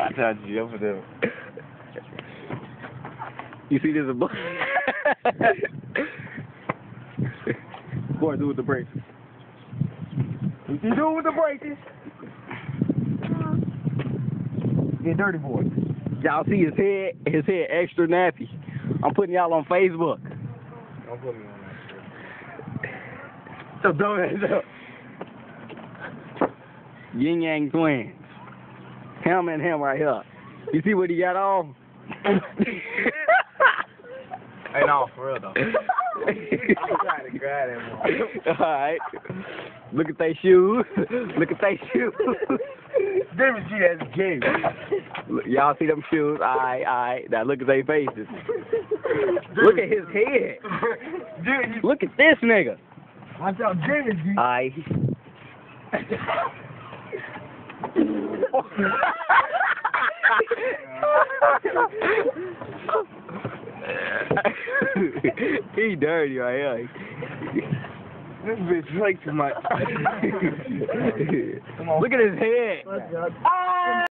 I tried to yell for them. You see this a book? Boy, do with the braces. What you doing with the braces? Get dirty, boy. Y'all see his head extra nappy. I'm putting y'all on Facebook. Don't put me on that shit. So dumb as hell. Yin Yang twins. Him and him right here. You see what he got on? Hey, no, for real though. I'm trying to grab that one. Alright. Look at they shoes. Look at they shoes. David G has a game. Y'all see them shoes? Alright. Now look at their faces. Look at his head. Look at this nigga. Watch out, David G. Alright. He dirty right here. This bitch like too much. Look at his head.